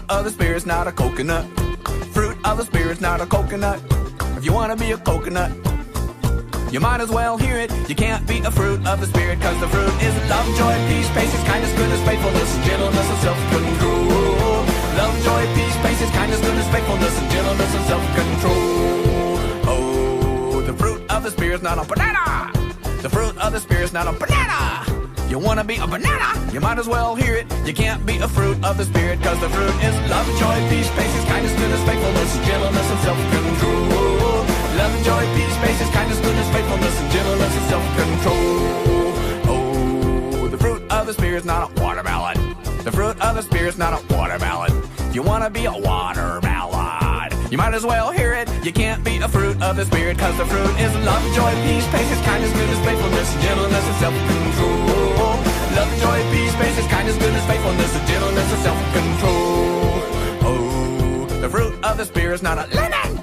of the Spirit's not a coconut. Fruit of the Spirit's not a coconut. If you want to be a coconut, you might as well hear it. You can't be a fruit of the Spirit, cause the fruit is love, joy, peace, patience, kindness, goodness, faithfulness, and gentleness, and self-control. Love, joy, peace, patience, kindness, goodness, faithfulness, and gentleness, and self-control. Oh, the fruit of the Spirit's not a banana. The fruit of the Spirit's not a banana. You wanna be a banana? You might as well hear it. You can't be a fruit of the Spirit, cause the fruit is love, joy, peace, patience, kindness, goodness, faithfulness, and gentleness, and self-control. Love, joy, peace, patience, kindness, goodness, faithfulness, and gentleness, and self-control. Oh, the fruit of the Spirit's not a watermelon. The fruit of the Spirit's not a watermelon. If you wanna be a watermelon, you might as well hear it. You can't be a fruit of the Spirit, cause the fruit is love, joy, peace, patience, kindness, goodness, faithfulness, and gentleness, and self-control. Love, joy, peace, patience, kindness, goodness, faithfulness, and gentleness, and self-control. Oh, the fruit of the Spirit's not a lemon.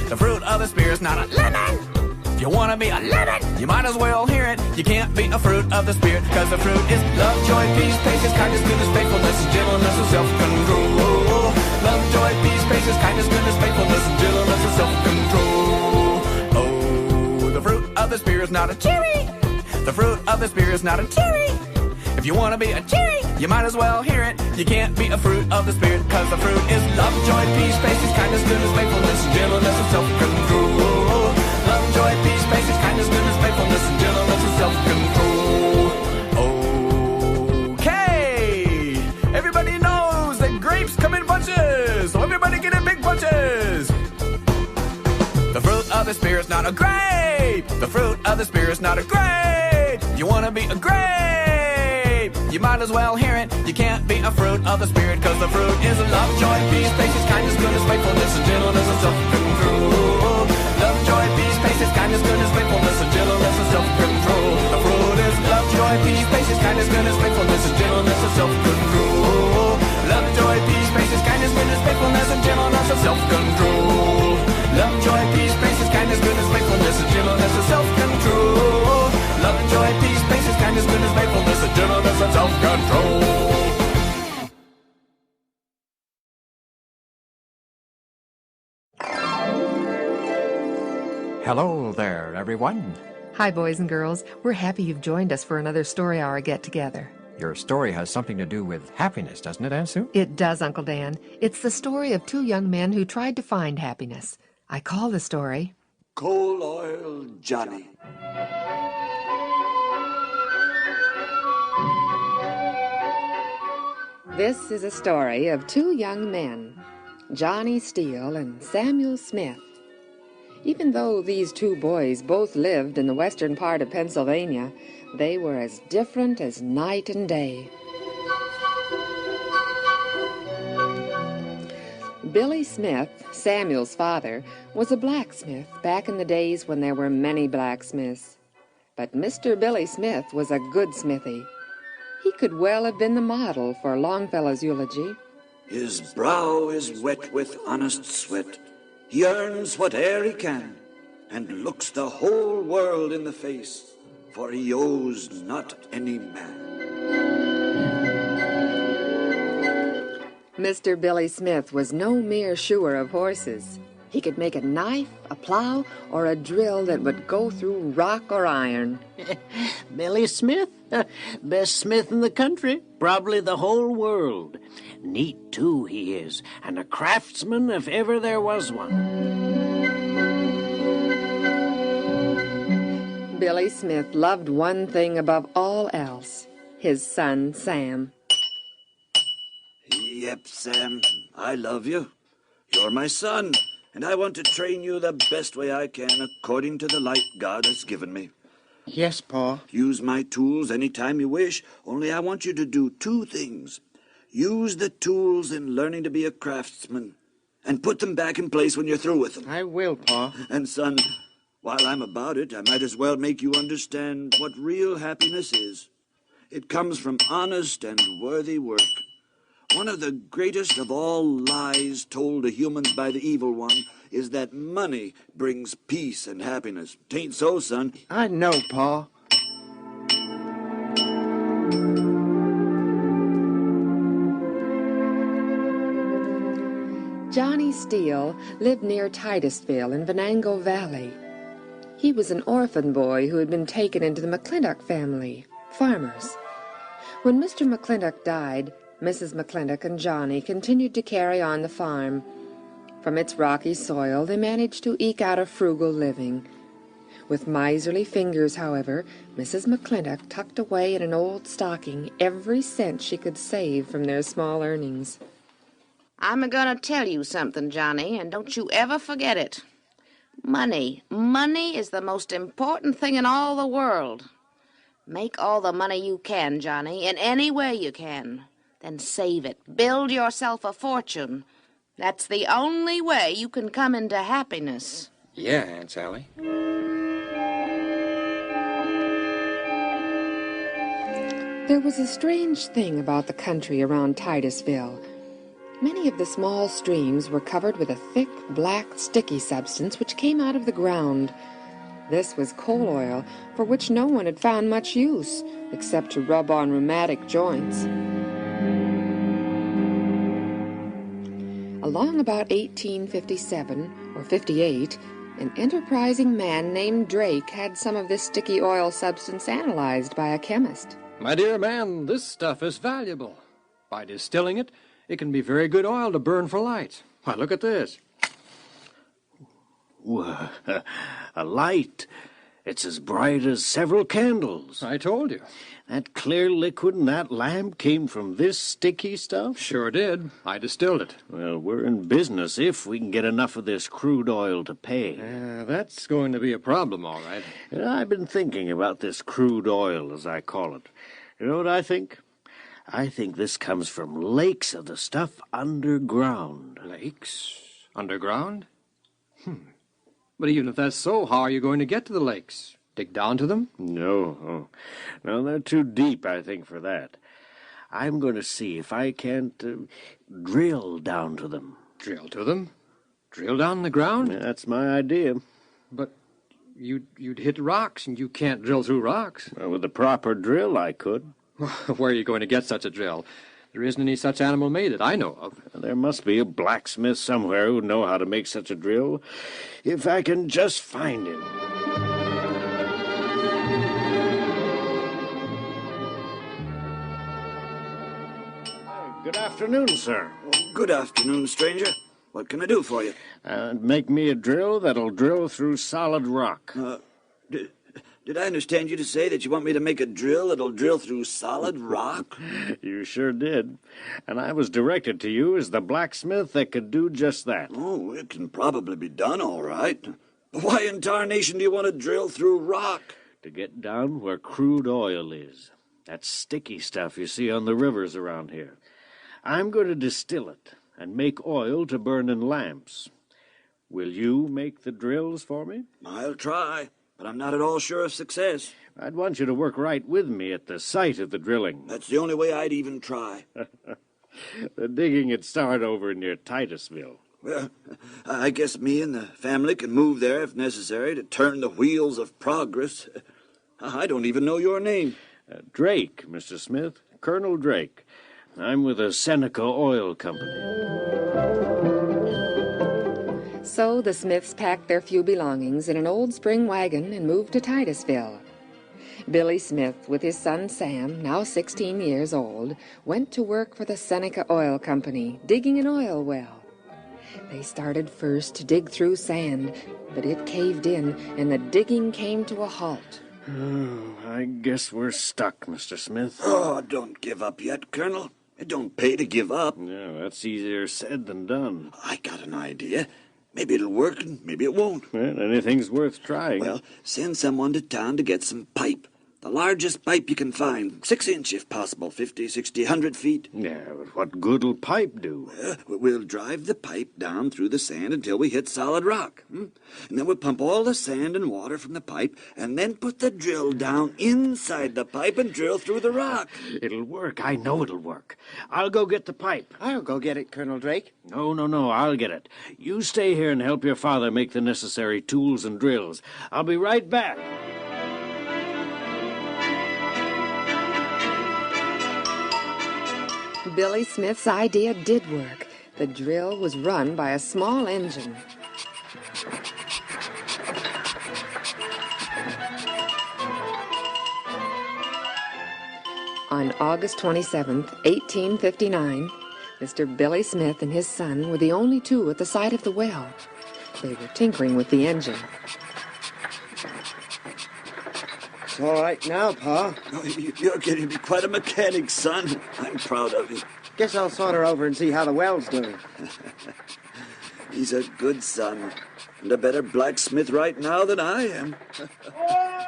The fruit of the Spirit's not a lemon. If you wanna be a lemon, you might as well hear it. You can't be a fruit of the Spirit, cause the fruit is love, joy, peace, patience, kindness, goodness, faithfulness, and gentleness, and self-control. Love, joy, peace, patience, kindness, goodness, faithfulness, and gentleness, and self-control. Oh, the fruit of the Spirit's not a cherry. The fruit of the Spirit's not a cherry. If you wanna be a cherry, you might as well hear it. You can't be a fruit of the Spirit, cause the fruit is love, joy, peace, patience, kindness, goodness, faithfulness, and gentleness, and self-control. Love, joy, peace, patience, kindness, goodness, faithfulness, and gentleness, and self-control. Okay! Everybody knows that grapes come in bunches, so everybody get in big bunches. The fruit of the Spirit's not a grape. The fruit of the Spirit's not a grape. You wanna be a grape, you might as well hear it. You can't be a fruit of the Spirit, cause the fruit is love, joy, peace, patience, kindness, goodness, faithfulness, and gentleness, and self-control. Love, joy, peace, patience, kindness, goodness, faithfulness, and gentleness, and self-control. The fruit is love, joy, peace, patience, kindness, goodness, faithfulness, and gentleness, and self-control. Love, joy, peace, patience, kindness, goodness, faithfulness, and gentleness, and self-control. Love, joy, peace, patience, kindness, goodness, faithfulness, and gentleness, and self-control. Love, joy, peace, patience, kindness, goodness, faithfulness, and gentleness, and self-control. Hello there, everyone. Hi, boys and girls. We're happy you've joined us for another Story Hour get-together. Your story has something to do with happiness, doesn't it, Aunt Sue? It does, Uncle Dan. It's the story of two young men who tried to find happiness. I call the story Coal Oil Johnny. This is a story of two young men, Johnny Steele and Samuel Smith. Even though these two boys both lived in the western part of Pennsylvania, they were as different as night and day. Billy Smith, Samuel's father, was a blacksmith back in the days when there were many blacksmiths. But Mr. Billy Smith was a good smithy. He could well have been the model for Longfellow's eulogy. His brow is wet with honest sweat. He earns whate'er he can, and looks the whole world in the face, for he owes not any man. Mr. Billy Smith was no mere shoer of horses. He could make a knife, a plow, or a drill that would go through rock or iron. Billy Smith? Best smith in the country, probably the whole world. Neat, too, he is, and a craftsman if ever there was one. Billy Smith loved one thing above all else, his son Sam. Yep, Sam, I love you. You're my son, and I want to train you the best way I can according to the light God has given me. Yes, Pa. Use my tools any time you wish, only I want you to do two things. Use the tools in learning to be a craftsman, and put them back in place when you're through with them. I will, Pa. And, son, while I'm about it, I might as well make you understand what real happiness is. It comes from honest and worthy work. One of the greatest of all lies told to humans by the evil one is that money brings peace and happiness. 'Tain't so, son. I know, Pa. Johnny Steele lived near Titusville in Venango Valley. He was an orphan boy who had been taken into the McClintock family, farmers. When Mr. McClintock died, Mrs. McClintock and Johnny continued to carry on the farm. From its rocky soil, they managed to eke out a frugal living. With miserly fingers, however, Mrs. McClintock tucked away in an old stocking every cent she could save from their small earnings. I'm a-gonna tell you something, Johnny, and don't you ever forget it. Money. Money is the most important thing in all the world. Make all the money you can, Johnny, in any way you can. Then save it. Build yourself a fortune. That's the only way you can come into happiness. Yeah, Aunt Sally. There was a strange thing about the country around Titusville. Many of the small streams were covered with a thick, black, sticky substance which came out of the ground. This was coal oil, for which no one had found much use, except to rub on rheumatic joints. Along about 1857 or 58, an enterprising man named Drake had some of this sticky oil substance analyzed by a chemist. My dear man, this stuff is valuable. By distilling it, it can be very good oil to burn for light. Why, look at this. Whoa, a light. It's as bright as several candles. I told you. That clear liquid in that lamp came from this sticky stuff? Sure did. I distilled it. Well, we're in business if we can get enough of this crude oil to pay. That's going to be a problem, all right. I've been thinking about this crude oil, as I call it. You know what I think? I think this comes from lakes of the stuff underground. Lakes? Underground? But even if that's so, how are you going to get to the lakes? Dig down to them? No, they're too deep, I think, for that. I'm going to see if I can't drill down to them. Drill to them? Drill down in the ground? That's my idea. But you'd hit rocks, and you can't drill through rocks. Well, with the proper drill, I could. Where are you going to get such a drill? There isn't any such animal made that I know of. There must be a blacksmith somewhere who'd know how to make such a drill, if I can just find him. Good afternoon, sir. Good afternoon, stranger. What can I do for you? Make me a drill that'll drill through solid rock. Did I understand you to say that you want me to make a drill that'll drill through solid rock? You sure did. And I was directed to you as the blacksmith that could do just that. Oh, it can probably be done all right. But why in tarnation do you want to drill through rock? To get down where crude oil is. That sticky stuff you see on the rivers around here. I'm going to distill it and make oil to burn in lamps. Will you make the drills for me? I'll try, but I'm not at all sure of success. I'd want you to work right with me at the site of the drilling. That's the only way I'd even try. The digging would start over near Titusville. Well, I guess me and the family can move there if necessary to turn the wheels of progress. I don't even know your name. Drake, Mr. Smith. Colonel Drake. I'm with the Seneca Oil Company. So the Smiths packed their few belongings in an old spring wagon and moved to Titusville. Billy Smith, with his son Sam, now 16 years old, went to work for the Seneca Oil Company, digging an oil well. They started first to dig through sand, but it caved in, and the digging came to a halt. I guess we're stuck, Mr. Smith. Oh, don't give up yet, Colonel. It don't pay to give up. No, that's easier said than done. I got an idea. Maybe it'll work and maybe it won't. Well, anything's worth trying. Well, send someone to town to get some pipe. The largest pipe you can find. 6-inch if possible. 50, 60, 100 feet. Yeah, but what good'll pipe do? We'll drive the pipe down through the sand until we hit solid rock. And then we'll pump all the sand and water from the pipe and then put the drill down inside the pipe and drill through the rock. It'll work. I know it'll work. I'll go get the pipe. I'll go get it, Colonel Drake. No, I'll get it. You stay here and help your father make the necessary tools and drills. I'll be right back. Billy Smith's idea did work. The drill was run by a small engine. On August 27th, 1859, Mr. Billy Smith and his son were the only two at the side of the well. They were tinkering with the engine. It's all right now, Pa. Oh, you're getting to be quite a mechanic, son. I'm proud of you. Guess I'll saunter over and see how the well's doing. He's a good son, and a better blacksmith right now than I am. Oil!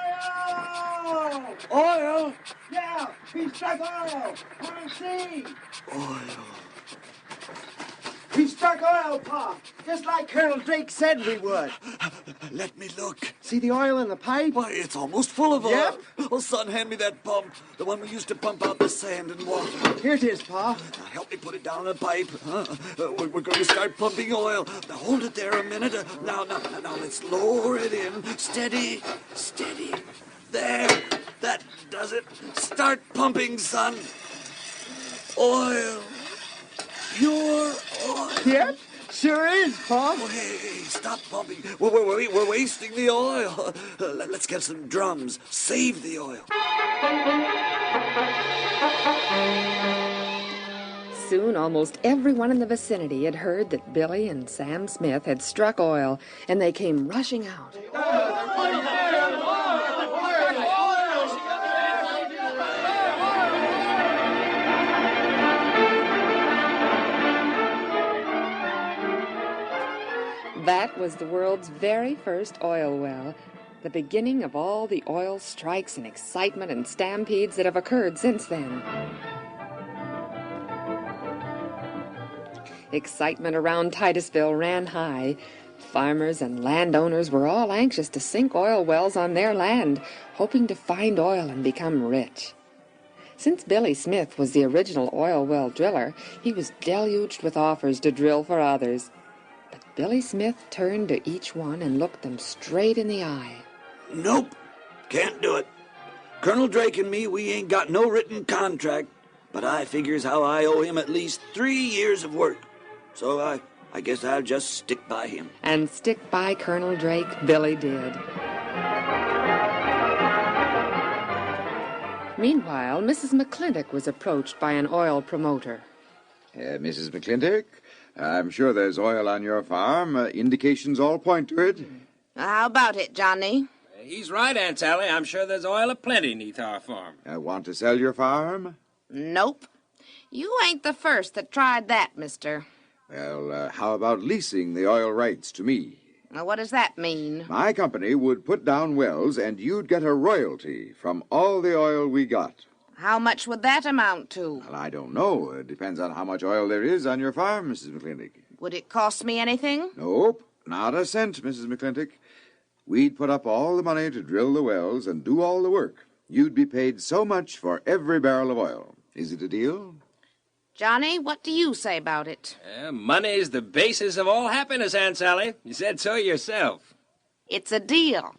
Oil? Yeah, he struck oil. Come and see. Oil. He struck oil, Pa, just like Colonel Drake said we would. Let me look. See the oil in the pipe? Why, it's almost full of oil. Yep. Oh, son, hand me that pump. The one we used to pump out the sand and water. Here it is, Pa. Now, help me put it down the pipe. We're going to start pumping oil. Now, hold it there a minute. Now, let's lower it in. Steady, steady. There. That does it. Start pumping, son. Oil. Pure oil. Yep, sure is, Pa. Oh, hey, stop pumping. We're wasting the oil. Let's get some drums. Save the oil. Soon, almost everyone in the vicinity had heard that Billy and Sam Smith had struck oil, and they came rushing out. That was the world's very first oil well, the beginning of all the oil strikes and excitement and stampedes that have occurred since then. Excitement around Titusville ran high. Farmers and landowners were all anxious to sink oil wells on their land, hoping to find oil and become rich. Since Billy Smith was the original oil well driller, he was deluged with offers to drill for others. But Billy Smith turned to each one and looked them straight in the eye. Nope. Can't do it. Colonel Drake and me, we ain't got no written contract, but I figures how I owe him at least 3 years of work. So I guess I'll just stick by him. And stick by Colonel Drake, Billy did. Meanwhile, Mrs. McClintock was approached by an oil promoter. Mrs. McClintock, I'm sure there's oil on your farm. Indications all point to it. How about it, Johnny? He's right, Aunt Sally. I'm sure there's oil aplenty neath our farm. Want to sell your farm? Nope. You ain't the first that tried that, mister. Well, how about leasing the oil rights to me? Now, what does that mean? My company would put down wells, and you'd get a royalty from all the oil we got. How much would that amount to? Well, I don't know. It depends on how much oil there is on your farm, Mrs. McClintock. Would it cost me anything? Nope, not a cent, Mrs. McClintock. We'd put up all the money to drill the wells and do all the work. You'd be paid so much for every barrel of oil. Is it a deal? Johnny, what do you say about it? Money's the basis of all happiness, Aunt Sally. You said so yourself. It's a deal.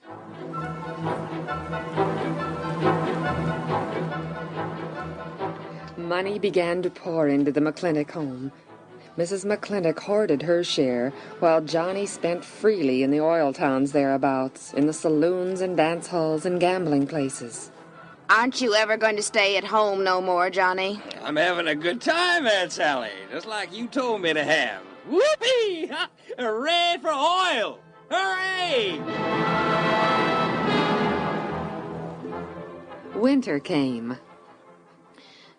Money began to pour into the McClintock home. Mrs. McClintock hoarded her share, while Johnny spent freely in the oil towns thereabouts, in the saloons and dance halls and gambling places. Aren't you ever going to stay at home no more, Johnny? I'm having a good time, Aunt Sally, just like you told me to have. Whoopee! Hooray for oil! Hooray! Winter came.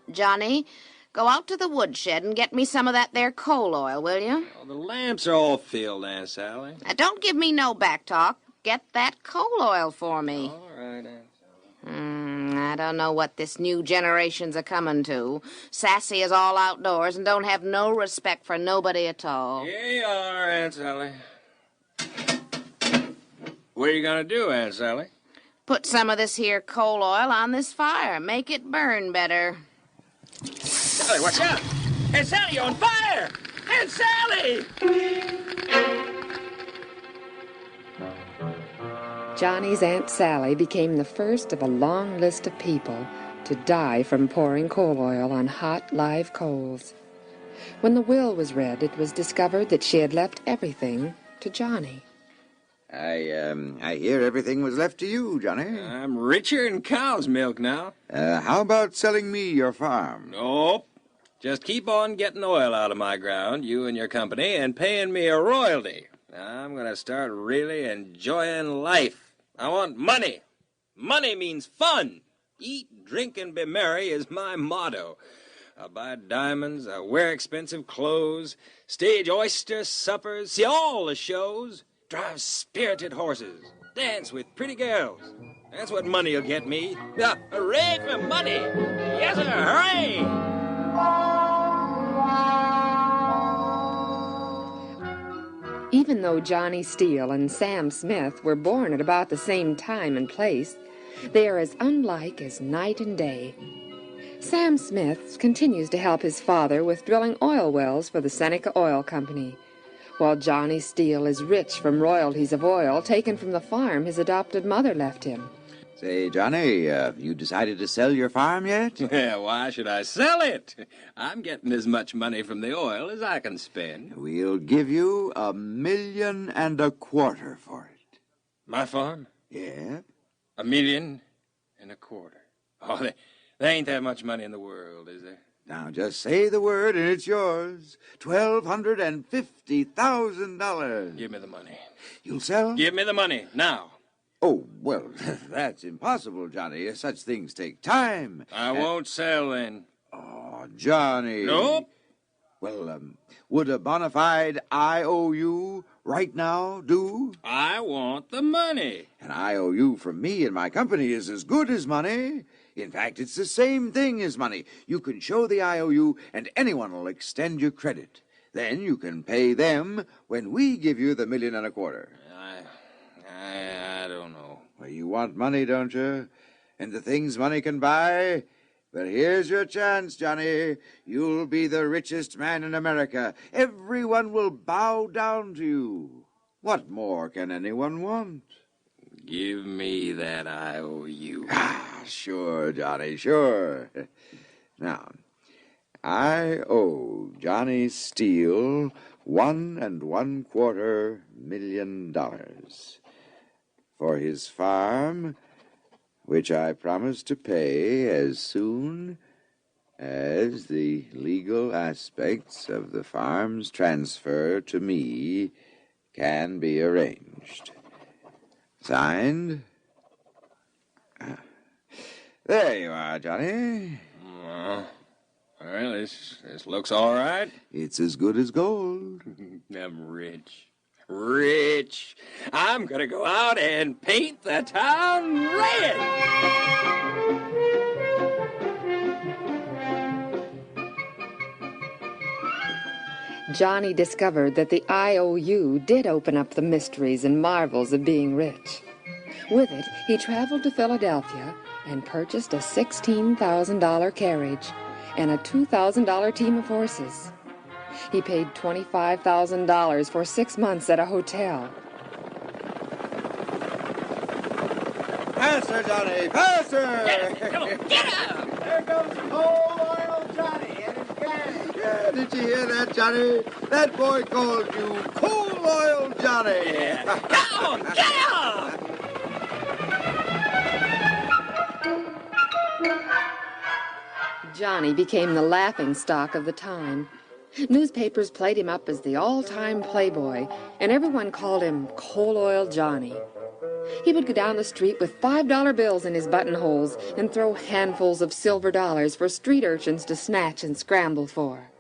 Johnny, go out to the woodshed and get me some of that there coal oil, will you? Oh, the lamps are all filled, Aunt Sally. Now, don't give me no back talk. Get that coal oil for me. All right, Aunt Sally. I don't know what this new generation's a-coming to. Sassy as all outdoors and don't have no respect for nobody at all. Here you are, Aunt Sally. What are you going to do, Aunt Sally? Put some of this here coal oil on this fire. Make it burn better. Sally, watch out! Aunt Sally, you're on fire! Aunt Sally! Johnny's Aunt Sally became the first of a long list of people to die from pouring coal oil on hot, live coals. When the will was read, it was discovered that she had left everything to Johnny. I hear everything was left to you, Johnny. I'm richer in cow's milk now. How about selling me your farm? Nope. Just keep on getting oil out of my ground, you and your company, and paying me a royalty. I'm going to start really enjoying life. I want money. Money means fun. Eat, drink, and be merry is my motto. I'll buy diamonds, I'll wear expensive clothes, stage oyster suppers, see all the shows, drive spirited horses, dance with pretty girls. That's what money will get me. Hooray for money! Yes, sir, hooray! Even though Johnny Steele and Sam Smith were born at about the same time and place, they are as unlike as night and day. Sam Smith continues to help his father with drilling oil wells for the Seneca Oil Company, while Johnny Steele is rich from royalties of oil taken from the farm his adopted mother left him. Say, Johnny, you decided to sell your farm yet? Yeah, why should I sell it? I'm getting as much money from the oil as I can spend. We'll give you $1.25 million for it. My farm? Yeah? $1.25 million? Oh, there ain't that much money in the world, is there? Now, just say the word and it's yours. $1,250,000. Give me the money. You'll sell? Give me the money, now. Oh, well, that's impossible, Johnny. Such things take time. I won't sell, then. Oh, Johnny. Nope. Well, would a bona fide IOU right now do? I want the money. An IOU from me and my company is as good as money. In fact, it's the same thing as money. You can show the IOU, and anyone will extend you credit. Then you can pay them when we give you the $1.25 million. I don't know. Well, you want money, don't you? And the things money can buy? But here's your chance, Johnny. You'll be the richest man in America. Everyone will bow down to you. What more can anyone want? Give me that IOU. Sure, Johnny, sure. Now, I owe Johnny Steele $1.25 million for his farm, which I promise to pay as soon as the legal aspects of the farm's transfer to me can be arranged. Signed? There you are, Johnny. Well, this looks all right. It's as good as gold. I'm rich. Rich. I'm gonna go out and paint the town red. Johnny discovered that the IOU did open up the mysteries and marvels of being rich. With it, he traveled to Philadelphia and purchased a $16,000 carriage and a $2,000 team of horses. He paid $25,000 for 6 months at a hotel. Faster, Johnny, faster! Come on, get up! There comes Coal Oil Johnny and his gang. Yeah, did you hear that, Johnny? That boy called you Coal Oil Johnny. Yeah. Come on, get up! Johnny became the laughingstock of the time. Newspapers played him up as the all-time playboy, and everyone called him Coal Oil Johnny. He would go down the street with $5 bills in his buttonholes and throw handfuls of silver dollars for street urchins to snatch and scramble for.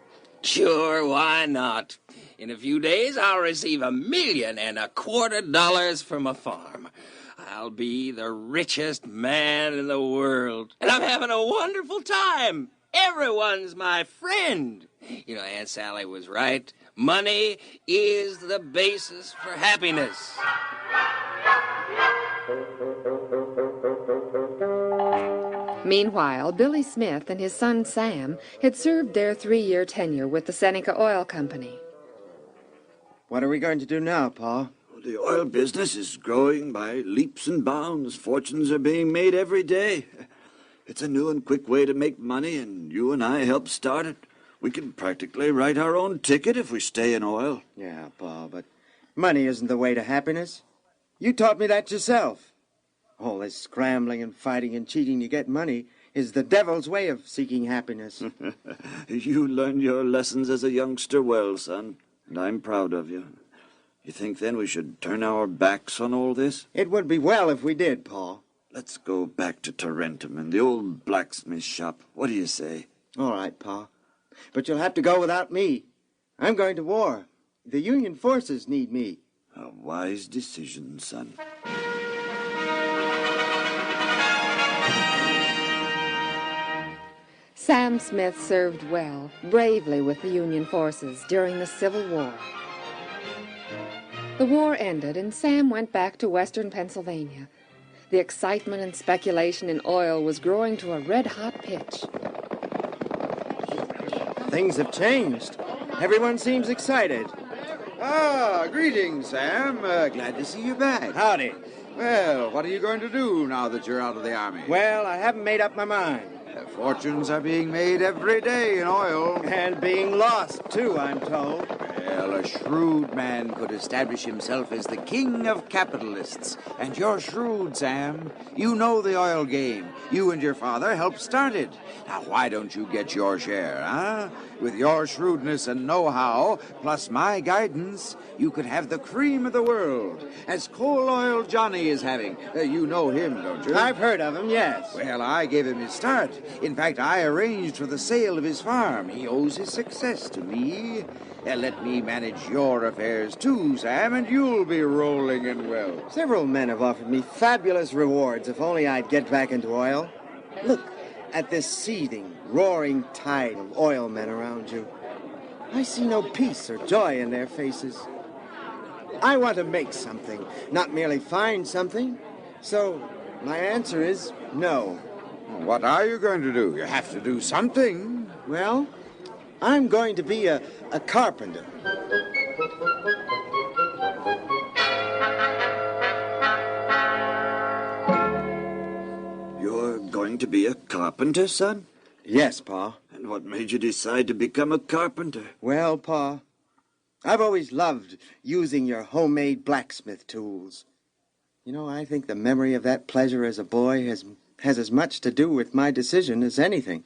Sure, why not? In a few days, I'll receive $1.25 million from a farm. I'll be the richest man in the world. And I'm having a wonderful time. Everyone's my friend. You know, Aunt Sally was right. Money is the basis for happiness. Meanwhile, Billy Smith and his son Sam had served their 3-year tenure with the Seneca Oil Company. What are we going to do now, Pa? The oil business is growing by leaps and bounds. Fortunes are being made every day. It's a new and quick way to make money, and you and I helped start it. We can practically write our own ticket if we stay in oil. Yeah, Pa, but money isn't the way to happiness. You taught me that yourself. All this scrambling and fighting and cheating to get money is the devil's way of seeking happiness. You learned your lessons as a youngster well, son, and I'm proud of you. You think then we should turn our backs on all this? It would be well if we did, Pa. Let's go back to Tarentum and the old blacksmith shop. What do you say? All right, Pa. But you'll have to go without me. I'm going to war. The Union forces need me. A wise decision, son. Sam Smith served well, bravely with the Union forces during the Civil War. The war ended and Sam went back to western Pennsylvania. The excitement and speculation in oil was growing to a red-hot pitch. Things have changed. Everyone seems excited. Ah, greetings, Sam. Glad to see you back. Howdy. Well, what are you going to do now that you're out of the army? Well, I haven't made up my mind. Fortunes are being made every day in oil. And being lost, too, I'm told. Well, a shrewd man could establish himself as the king of capitalists. And you're shrewd, Sam. You know the oil game. You and your father helped start it. Now, why don't you get your share, huh? With your shrewdness and know-how, plus my guidance, you could have the cream of the world, as Coal Oil Johnny is having. You know him, don't you? I've heard of him, yes. Well, I gave him his start. In fact, I arranged for the sale of his farm. He owes his success to me. Let me manage your affairs too, Sam, and you'll be rolling in wealth. Several men have offered me fabulous rewards if only I'd get back into oil. Look at this seething, roaring tide of oil men around you. I see no peace or joy in their faces. I want to make something, not merely find something. So my answer is no. What are you going to do? You have to do something. Well, I'm going to be a carpenter. You're going to be a carpenter, son? Yes, Pa. And what made you decide to become a carpenter? Well, Pa, I've always loved using your homemade blacksmith tools. You know, I think the memory of that pleasure as a boy has as much to do with my decision as anything.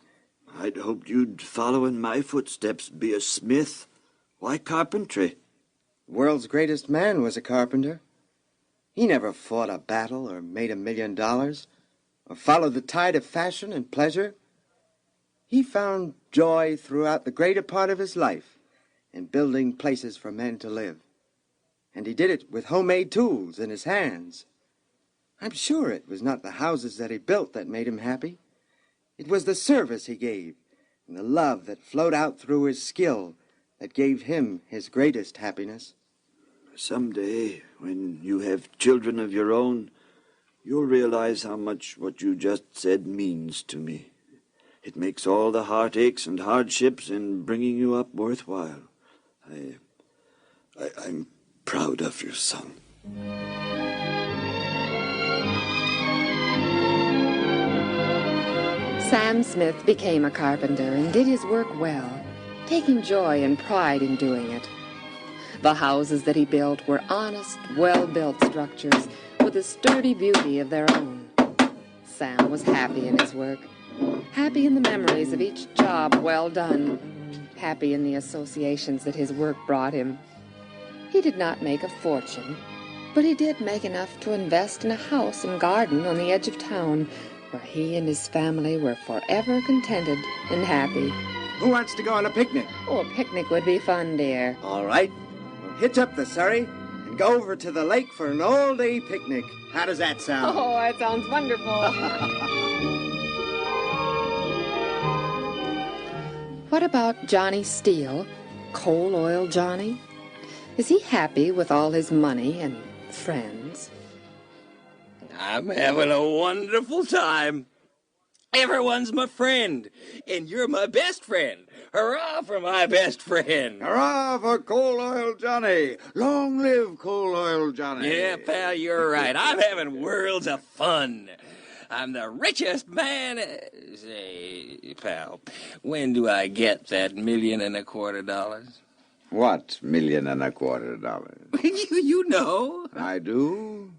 I'd hoped you'd follow in my footsteps, be a smith. Why carpentry? The world's greatest man was a carpenter. He never fought a battle or made $1 million or followed the tide of fashion and pleasure. He found joy throughout the greater part of his life in building places for men to live. And he did it with homemade tools in his hands. I'm sure it was not the houses that he built that made him happy. It was the service he gave and the love that flowed out through his skill that gave him his greatest happiness. Someday, when you have children of your own, you'll realize how much what you just said means to me. It makes all the heartaches and hardships in bringing you up worthwhile. I'm proud of you, son. Sam Smith became a carpenter and did his work well, taking joy and pride in doing it. The houses that he built were honest, well-built structures with a sturdy beauty of their own. Sam was happy in his work, happy in the memories of each job well done, happy in the associations that his work brought him. He did not make a fortune, but he did make enough to invest in a house and garden on the edge of town, where he and his family were forever contented and happy. Who wants to go on a picnic? Oh, a picnic would be fun, dear. All right. We'll hitch up the surrey and go over to the lake for an all-day picnic. How does that sound? Oh, that sounds wonderful. What about Johnny Steele, Coal Oil Johnny? Is he happy with all his money and friends? I'm having a wonderful time. Everyone's my friend, and you're my best friend. Hurrah for my best friend. Hurrah for Coal Oil Johnny. Long live Coal Oil Johnny. Yeah, pal, you're right. I'm having worlds of fun. I'm the richest man. Say, pal, when do I get that $1.25 million? What $1.25 million? You know. I do?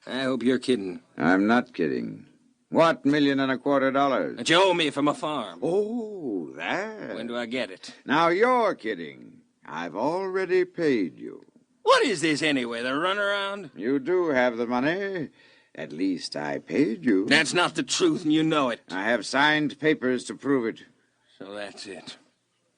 I hope you're kidding. I'm not kidding. What $1.25 million? That you owe me for my farm. Oh, that. When do I get it? Now you're kidding. I've already paid you. What is this anyway, the runaround? You do have the money. At least I paid you. That's not the truth, and you know it. I have signed papers to prove it. So that's it.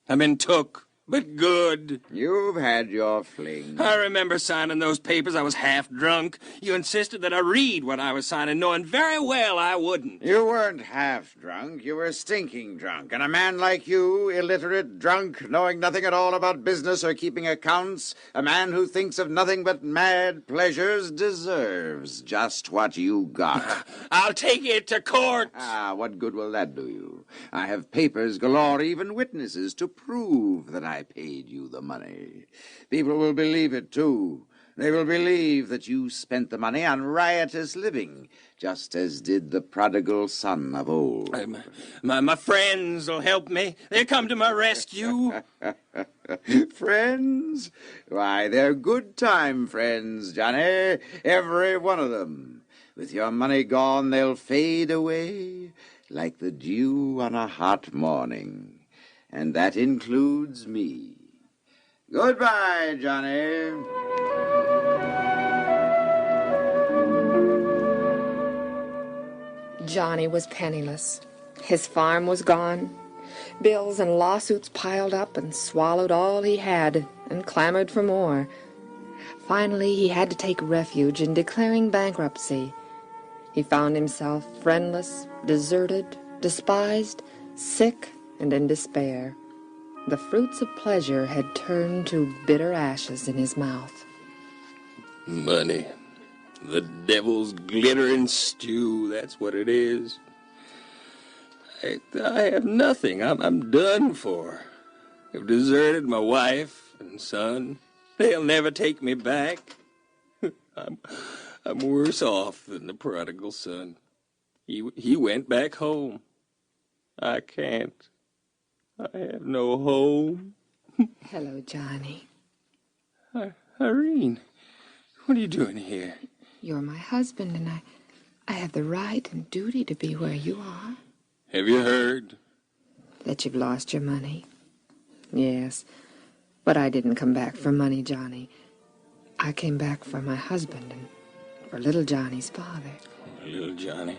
I've been took, but good. You've had your fling. I remember signing those papers. I was half drunk. You insisted that I read what I was signing, knowing very well I wouldn't. You weren't half drunk. You were stinking drunk. And a man like you, illiterate, drunk, knowing nothing at all about business or keeping accounts, a man who thinks of nothing but mad pleasures, deserves just what you got. I'll take it to court. What good will that do you? I have papers galore, even witnesses, to prove that I paid you the money. People will believe it, too. They will believe that you spent the money on riotous living, just as did the prodigal son of old. My friends will help me. They'll come to my rescue. Friends? Why, they're good-time friends, Johnny. Every one of them. With your money gone, they'll fade away like the dew on a hot morning. And that includes me. Goodbye, Johnny. Johnny was penniless. His farm was gone. Bills and lawsuits piled up and swallowed all he had and clamored for more. Finally, he had to take refuge in declaring bankruptcy. He found himself friendless, deserted, despised, sick, and in despair. The fruits of pleasure had turned to bitter ashes in his mouth. Money. The devil's glittering stew, that's what it is. I have nothing. I'm done for. I've deserted my wife and son. They'll never take me back. I'm worse off than the prodigal son. He went back home. I can't. I have no home. Hello, Johnny. Irene, what are you doing here? You're my husband, and I have the right and duty to be where you are. Have you heard? That you've lost your money. Yes, but I didn't come back for money, Johnny. I came back for my husband and for little Johnny's father. Little Johnny.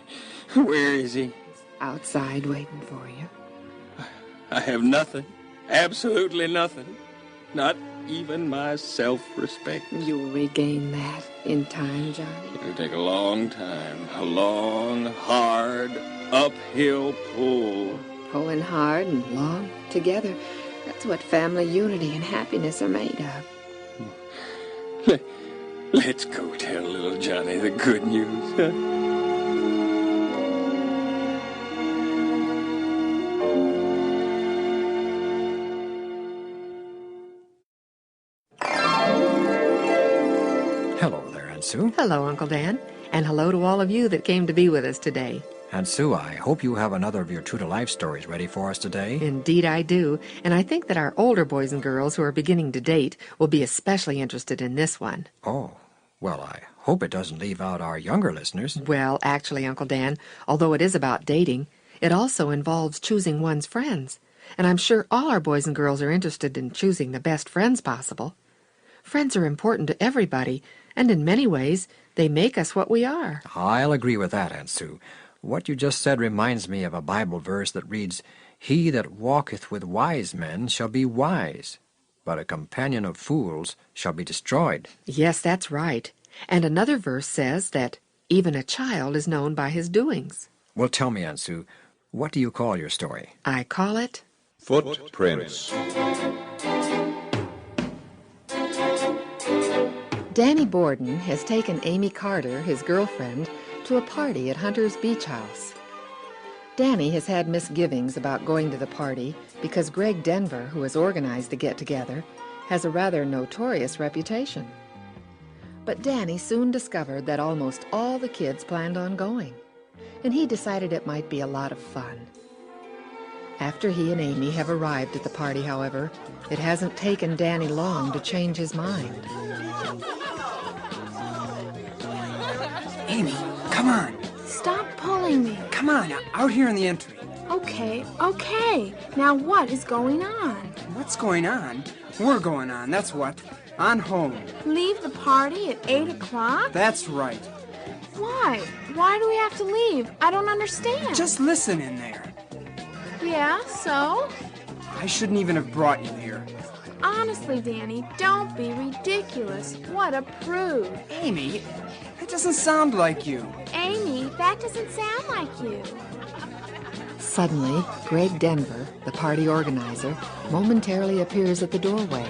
Where is he? Outside waiting for you. I have nothing. Absolutely nothing. Not even my self-respect. You'll regain that in time, Johnny. It'll take a long time. A long, hard, uphill pull. Pulling hard and long together. That's what family unity and happiness are made of. Let's go tell little Johnny the good news. Hello there, Aunt Sue. Hello, Uncle Dan. And hello to all of you that came to be with us today. Aunt Sue, I hope you have another of your true-to-life stories ready for us today. Indeed I do. And I think that our older boys and girls who are beginning to date will be especially interested in this one. Oh, well, I hope it doesn't leave out our younger listeners. Well, actually, Uncle Dan, although it is about dating, it also involves choosing one's friends. And I'm sure all our boys and girls are interested in choosing the best friends possible. Friends are important to everybody, and in many ways, they make us what we are. I'll agree with that, Aunt Sue. What you just said reminds me of a Bible verse that reads, "He that walketh with wise men shall be wise, but a companion of fools shall be destroyed." Yes, that's right. And another verse says that even a child is known by his doings. Well, tell me, Aunt Sue, what do you call your story? I call it Footprints. Danny Borden has taken Amy Carter, his girlfriend, to a party at Hunter's Beach House. Danny has had misgivings about going to the party because Greg Denver, who has organized the get-together, has a rather notorious reputation. But Danny soon discovered that almost all the kids planned on going. and he decided it might be a lot of fun. After he and Amy have arrived at the party, however, it hasn't taken Danny long to change his mind. Amy, come on. Stop pulling me. Come on, out here in the entry. Okay. Now what is going on? What's going on? We're going on, that's what. On home. Leave the party at 8 o'clock? That's right. Why? Why do we have to leave? I don't understand. Just listen in there. Yeah, so? I shouldn't even have brought you here. Honestly, Danny, don't be ridiculous. What a prude. Amy, that doesn't sound like you. Amy, that doesn't sound like you. Suddenly, Greg Denver, the party organizer, momentarily appears at the doorway,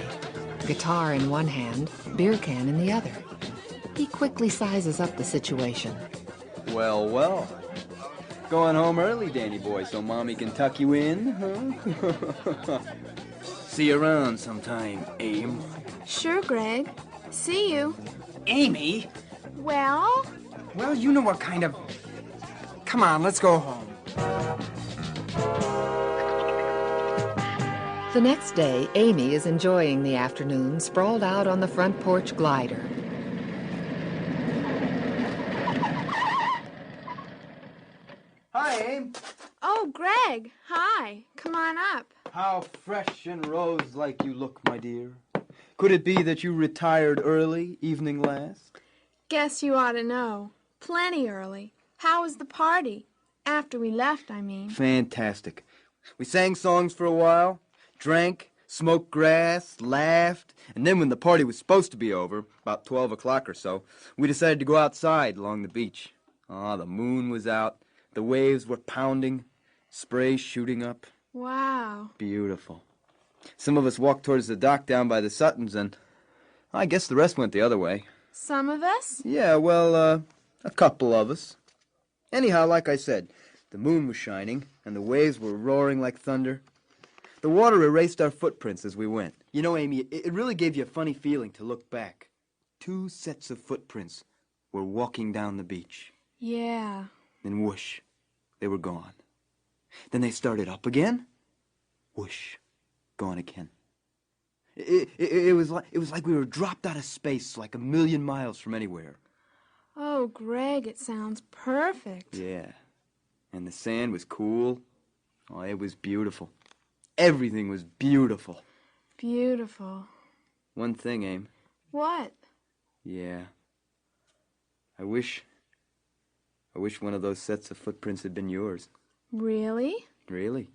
guitar in one hand, beer can in the other. He quickly sizes up the situation. Well. Going home early, Danny boy, so Mommy can tuck you in, huh? See you around sometime, Aim. Sure, Greg. See you. Amy? Well? Well, you know what kind of... Come on, let's go home. The next day, Amy is enjoying the afternoon sprawled out on the front porch glider. Hi, Aim. Oh, Greg. Hi. Come on up. How fresh and rose-like you look, my dear. Could it be that you retired early, evening last? Guess you ought to know. Plenty early. How was the party? After we left, I mean. Fantastic. We sang songs for a while, drank, smoked grass, laughed, and then when the party was supposed to be over, about 12 o'clock or so, we decided to go outside along the beach. The moon was out, the waves were pounding, spray shooting up. Wow. Beautiful. Some of us walked towards the dock down by the Suttons, and I guess the rest went the other way. Some of us? Yeah, well, a couple of us. Anyhow, like I said, the moon was shining, and the waves were roaring like thunder. The water erased our footprints as we went. You know, Amy, it really gave you a funny feeling to look back. 2 sets of footprints were walking down the beach. Yeah. Then whoosh, they were gone. Then they started up again. Whoosh, gone again. It was like we were dropped out of space, like 1,000,000 miles from anywhere. Oh, Greg, it sounds perfect. Yeah. And the sand was cool. Oh, it was beautiful. Everything was beautiful. Beautiful. One thing, Aim. What? Yeah. I wish one of those sets of footprints had been yours. Really? Really?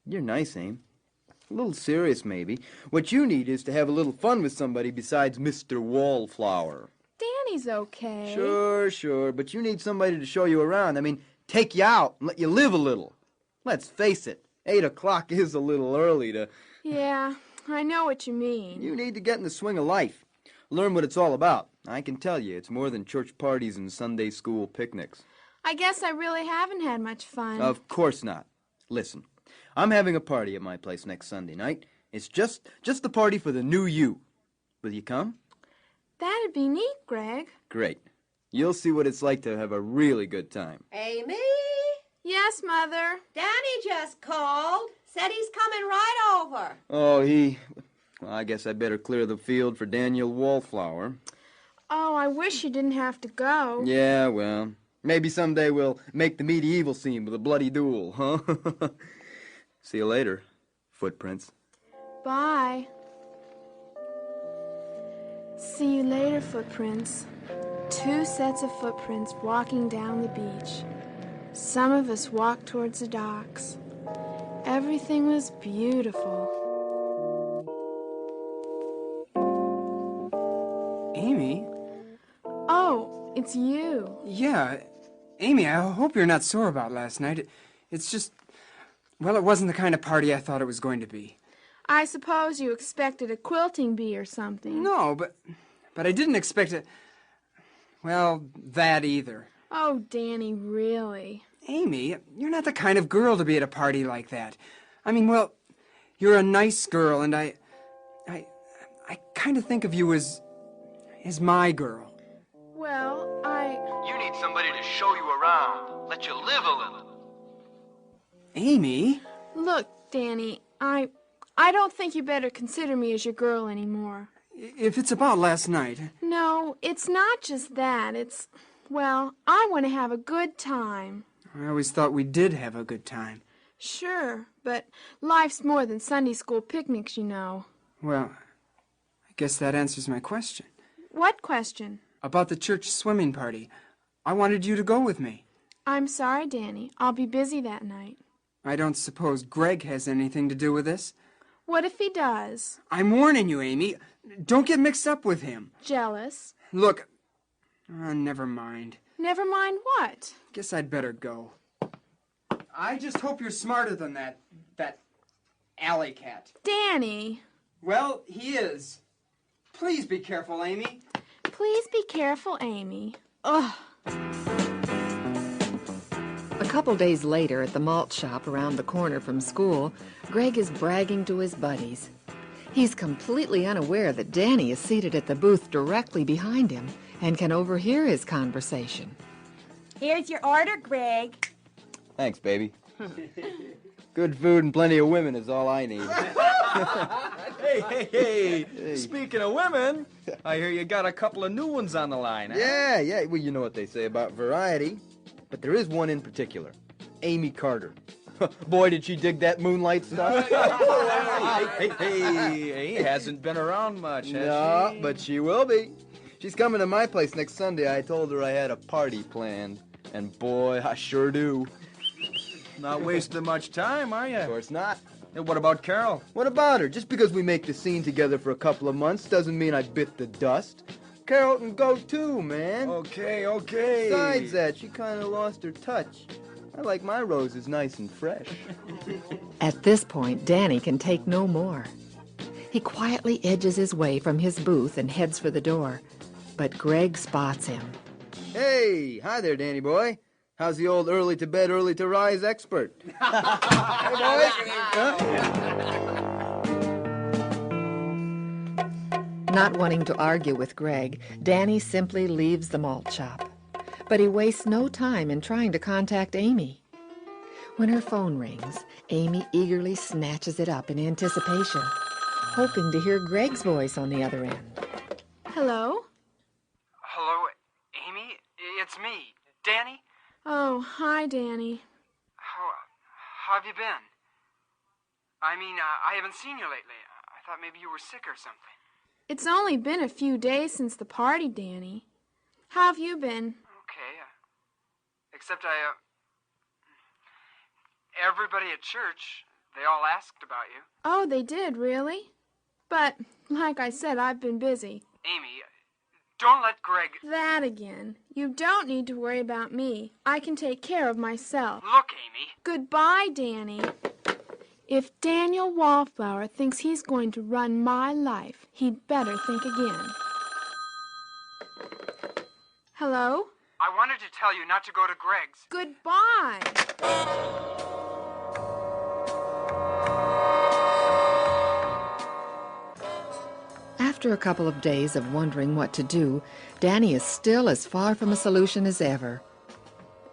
You're nice, Aim. A little serious, maybe. What you need is to have a little fun with somebody besides Mr. Wallflower. Danny's okay. Sure, but you need somebody to show you around. I mean, take you out and let you live a little. Let's face it, 8 o'clock is a little early to... Yeah, I know what you mean. You need to get in the swing of life. Learn what it's all about. I can tell you, it's more than church parties and Sunday school picnics. I guess I really haven't had much fun. Of course not. Listen, I'm having a party at my place next Sunday night. It's just the party for the new you. Will you come? That'd be neat, Greg. Great. You'll see what it's like to have a really good time. Amy? Yes, Mother? Danny just called. Said he's coming right over. Oh, well, I guess I better clear the field for Daniel Wallflower. Oh, I wish you didn't have to go. Yeah, well, maybe someday we'll make the medieval scene with a bloody duel, huh? See you later, footprints. Bye. See you later, footprints. 2 sets of footprints walking down the beach. Some of us walked towards the docks. Everything was beautiful. Amy? Oh, it's you. Yeah. Amy, I hope you're not sore about last night. It's just... Well, it wasn't the kind of party I thought it was going to be. I suppose you expected a quilting bee or something. No, but I didn't expect it... Well, that either. Oh, Danny, really? Amy, you're not the kind of girl to be at a party like that. I mean, well, you're a nice girl, and I kind of think of you as my girl. Well, You need somebody to show you around, let Amy? Look, Danny, I don't think you better consider me as your girl anymore. If it's about last night... No, it's not just that. Well, I want to have a good time. I always thought we did have a good time. Sure, but life's more than Sunday school picnics, you know. Well, I guess that answers my question. What question? About the church swimming party. I wanted you to go with me. I'm sorry, Danny. I'll be busy that night. I don't suppose Greg has anything to do with this? What if he does? I'm warning you, Amy. Don't get mixed up with him. Jealous? Look, never mind. Never mind what? Guess I'd better go. I just hope you're smarter than that alley cat. Danny! Well, he is. Please be careful, Amy. Please be careful, Amy. Ugh. A couple days later, at the malt shop around the corner from school, Greg is bragging to his buddies. He's completely unaware that Danny is seated at the booth directly behind him and can overhear his conversation. Here's your order, Greg. Thanks, baby. Good food and plenty of women is all I need. Hey. Speaking of women, I hear you got a couple of new ones on the line, huh? Yeah. Well, you know what they say about variety. But there is one in particular. Amy Carter. Boy, did she dig that moonlight stuff. Hey, hasn't been around much, has she? No, but she will be. She's coming to my place next Sunday. I told her I had a party planned. And boy, I sure do. Not wasting much time, are you? Of course not. And what about Carol? What about her? Just because we make the scene together for a couple of months doesn't mean I bit the dust. Carol can go too, man. Okay. Besides that, she kind of lost her touch. I like my roses nice and fresh. At this point, Danny can take no more. He quietly edges his way from his booth and heads for the door. But Greg spots him. Hey, hi there, Danny boy. How's the old early to bed, early to rise expert? Hey, boy. Not wanting to argue with Greg, Danny simply leaves the malt shop. But he wastes no time in trying to contact Amy. When her phone rings, Amy eagerly snatches it up in anticipation, hoping to hear Greg's voice on the other end. Hello? Hello, Amy? It's me, Danny. Oh, hi, Danny. How have you been? I mean, I haven't seen you lately. I thought maybe you were sick or something. It's only been a few days since the party, Danny. How have you been? Okay, except everybody at church, they all asked about you. Oh, they did, really? But, like I said, I've been busy. Amy, don't let Greg... That again. You don't need to worry about me. I can take care of myself. Look, Amy. Goodbye, Danny. If Daniel Wallflower thinks he's going to run my life, he'd better think again. Hello? I wanted to tell you not to go to Greg's. Goodbye. After a couple of days of wondering what to do, Danny is still as far from a solution as ever.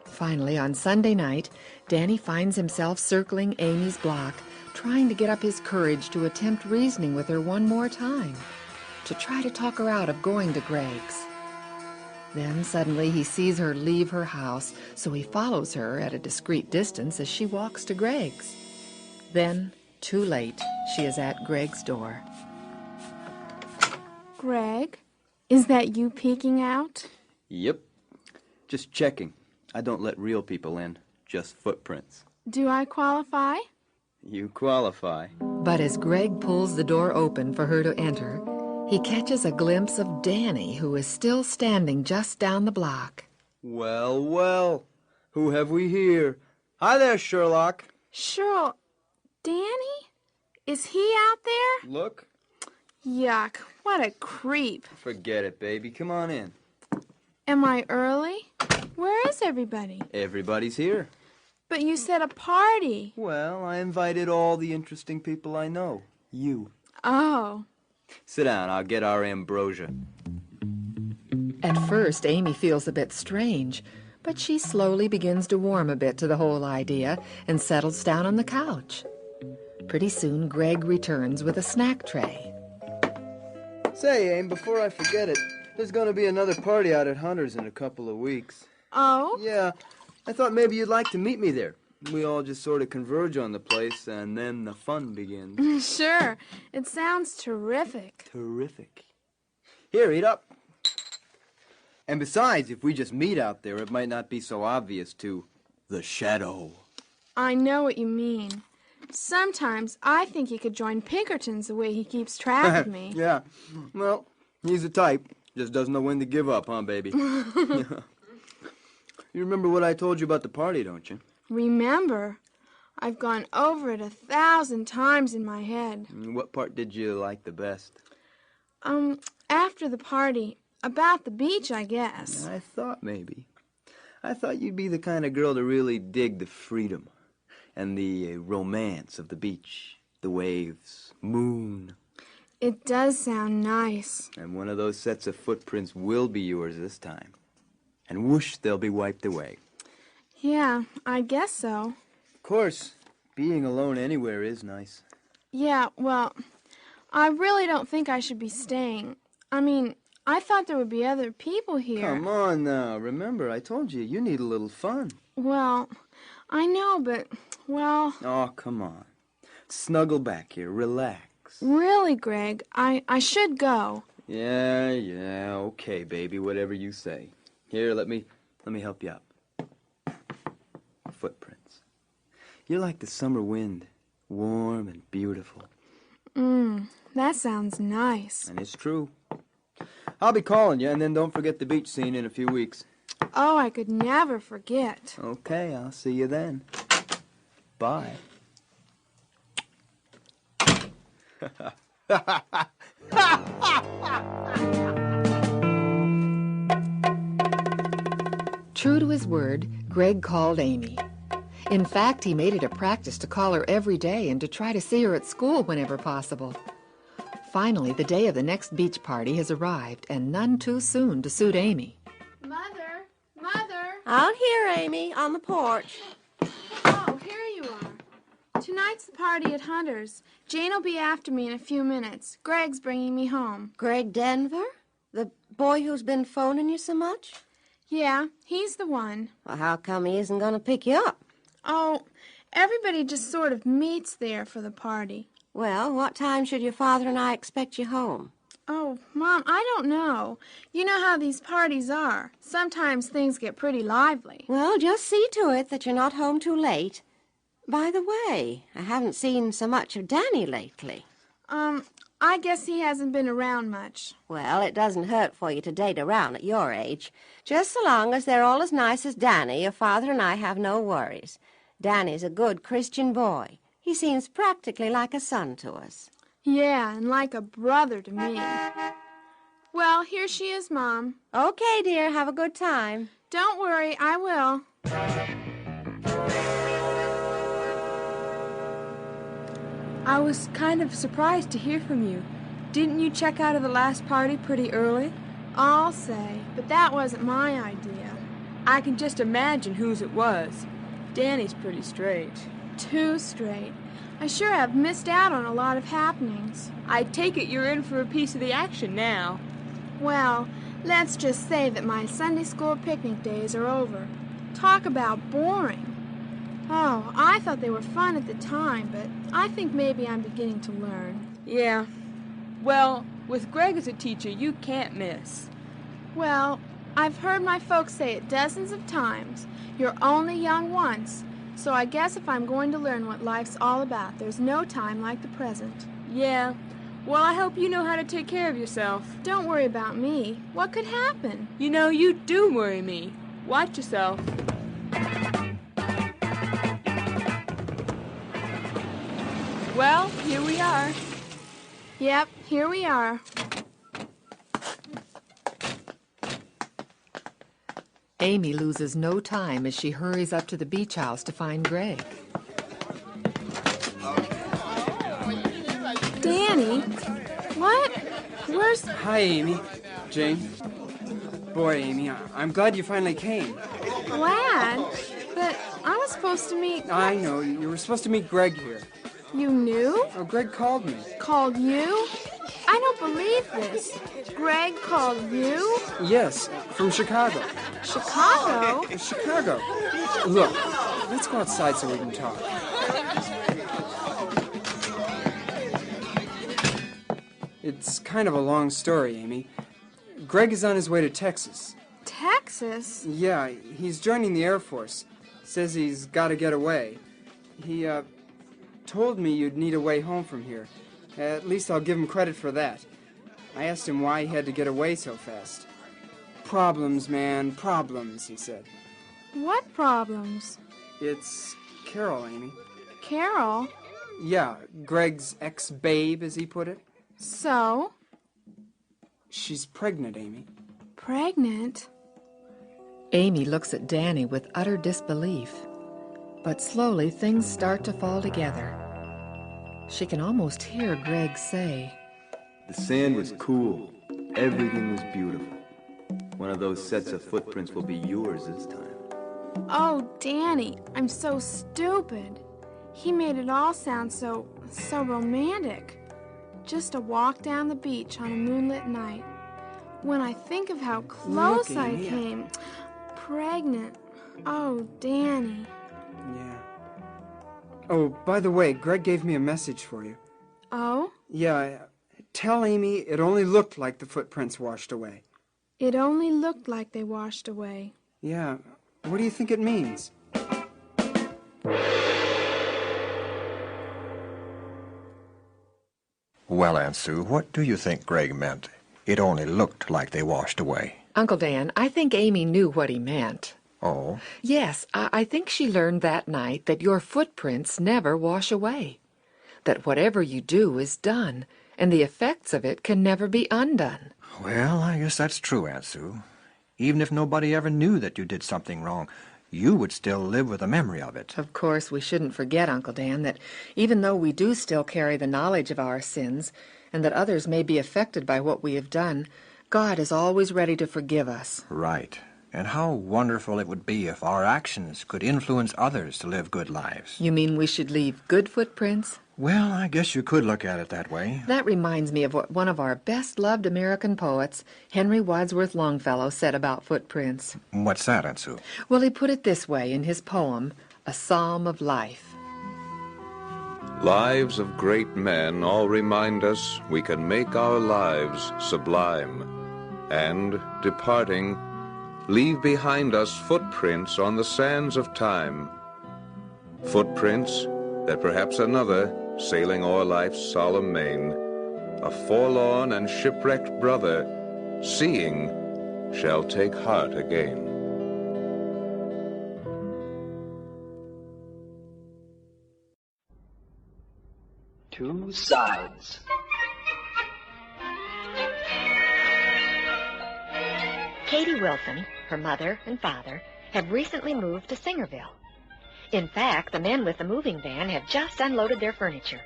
Finally, on Sunday night, Danny finds himself circling Amy's block, trying to get up his courage to attempt reasoning with her one more time, to try to talk her out of going to Greg's. Then suddenly he sees her leave her house, so he follows her at a discreet distance as she walks to Greg's. Then, too late, she is at Greg's door. Greg, is that you peeking out? Yep. Just checking. I don't let real people in, just footprints. Do I qualify? You qualify. But as Greg pulls the door open for her to enter, he catches a glimpse of Danny, who is still standing just down the block. Well, who have we here? Hi there, Sherlock. Sherlock. Danny? Is he out there? Look. Yuck, what a creep. Forget it, baby. Come on in. Am I early? Where is everybody? Everybody's here. But you said a party. Well, I invited all the interesting people I know. You. Oh. Sit down. I'll get our ambrosia. At first, Amy feels a bit strange, But she slowly begins to warm a bit to the whole idea and settles down on the couch. Pretty soon, Greg returns with a snack tray. Say, Aim, before I forget it, there's going to be another party out at Hunter's in a couple of weeks. Oh? Yeah, I thought maybe you'd like to meet me there. We all just sort of converge on the place, and then the fun begins. Sure. It sounds terrific. Terrific. Here, eat up. And besides, if we just meet out there, it might not be so obvious to the shadow. I know what you mean. Sometimes I think he could join Pinkerton's the way he keeps track of me. Yeah. Well, he's the type. Just doesn't know when to give up, huh, baby? You remember what I told you about the party, don't you? Remember? I've gone over it 1,000 times in my head. What part did you like the best? After the party. About the beach, I guess. I thought maybe. I thought you'd be the kind of girl to really dig the freedom and the romance of the beach, the waves, moon. It does sound nice. And one of those sets of footprints will be yours this time. And whoosh, they'll be wiped away. Yeah, I guess so. Of course, being alone anywhere is nice. Yeah, well, I really don't think I should be staying. I mean, I thought there would be other people here. Come on now. Remember, I told you, you need a little fun. Well, I know, but, well... Oh, come on. Snuggle back here. Relax. Really, Greg, I should go. Yeah, okay, baby, whatever you say. Here, let me help you up. Footprints. You're like the summer wind, warm and beautiful. That sounds nice. And it's true. I'll be calling you, and then don't forget the beach scene in a few weeks. Oh, I could never forget. Okay, I'll see you then. Bye. True to his word, Greg called Amy. In fact, he made it a practice to call her every day and to try to see her at school whenever possible. Finally, the day of the next beach party has arrived, and none too soon to suit Amy. Mother! Out here, Amy, on the porch. Oh, here you are. Tonight's the party at Hunter's. Jane will be after me in a few minutes. Greg's bringing me home. Greg Denver? The boy who's been phoning you so much? Yeah, he's the one. Well, how come he isn't going to pick you up? Oh, everybody just sort of meets there for the party. Well, what time should your father and I expect you home? Oh, Mom, I don't know. You know how these parties are. Sometimes things get pretty lively. Well, just see to it that you're not home too late. By the way, I haven't seen so much of Danny lately. I guess he hasn't been around much. Well, it doesn't hurt for you to date around at your age. Just so long as they're all as nice as Danny, your father and I have no worries. Danny's a good Christian boy. He seems practically like a son to us. Yeah, and like a brother to me. Well, here she is, Mom. Okay, dear, have a good time. Don't worry, I will. I was kind of surprised to hear from you. Didn't you check out of the last party pretty early? I'll say, but that wasn't my idea. I can just imagine whose it was. Danny's pretty straight. Too straight. I sure have missed out on a lot of happenings. I take it you're in for a piece of the action now. Well, let's just say that my Sunday school picnic days are over. Talk about boring. Oh, I thought they were fun at the time, but I think maybe I'm beginning to learn. Yeah. Well, with Greg as a teacher, you can't miss. Well, I've heard my folks say it dozens of times. You're only young once. So I guess if I'm going to learn what life's all about, there's no time like the present. Yeah. Well, I hope you know how to take care of yourself. Don't worry about me. What could happen? You know, you do worry me. Watch yourself. Well, here we are. Yep, here we are. Amy loses no time as she hurries up to the beach house to find Greg. Danny? What? Where's... Hi, Amy. Jane. Boy, Amy, I'm glad you finally came. glad, but I was supposed to meet... I know. You were supposed to meet Greg here. You knew? Oh, Greg called me. Called you? I don't believe this. Greg called you? Yes, from Chicago. Chicago? Chicago. Look, let's go outside so we can talk. It's kind of a long story, Amy. Greg is on his way to Texas. Texas? Yeah, he's joining the Air Force. Says he's got to get away. He, told me you'd need a way home from here. At least I'll give him credit for that. I asked him why he had to get away so fast. Problems, man, problems, he said. What problems? It's Carol, Amy. Carol? Yeah, Greg's ex-babe, as he put it. So? She's pregnant, Amy. Pregnant? Amy looks at Danny with utter disbelief. But slowly things start to fall together. She can almost hear Greg say, The sand was cool. Everything was beautiful. One of those sets of footprints will be yours this time. Oh, Danny, I'm so stupid. He made it all sound so romantic. Just a walk down the beach on a moonlit night. When I think of how close I came, pregnant. Oh, Danny. Yeah. Oh, by the way, Greg gave me a message for you. Oh? Yeah, tell Amy it only looked like the footprints washed away. It only looked like they washed away. Yeah, what do you think it means? Well, Aunt Sue, what do you think Greg meant? It only looked like they washed away. Uncle Dan, I think Amy knew what he meant. Oh? Yes, I think she learned that night that your footprints never wash away. That whatever you do is done, and the effects of it can never be undone. Well, I guess that's true, Aunt Sue. Even if nobody ever knew that you did something wrong, you would still live with the memory of it. Of course, we shouldn't forget, Uncle Dan, that even though we do still carry the knowledge of our sins, and that others may be affected by what we have done, God is always ready to forgive us. Right. And how wonderful it would be if our actions could influence others to live good lives. You mean we should leave good footprints? Well, I guess you could look at it that way. That reminds me of what one of our best-loved American poets, Henry Wadsworth Longfellow, said about footprints. What's that, Aunt Sue? Well, he put it this way in his poem, A Psalm of Life. Lives of great men all remind us we can make our lives sublime, and, departing, leave behind us footprints on the sands of time. Footprints that perhaps another, sailing o'er life's solemn main, a forlorn and shipwrecked brother, seeing, shall take heart again. Two sides. Katie Wilson, her mother and father, have recently moved to Singerville. In fact, the men with the moving van have just unloaded their furniture.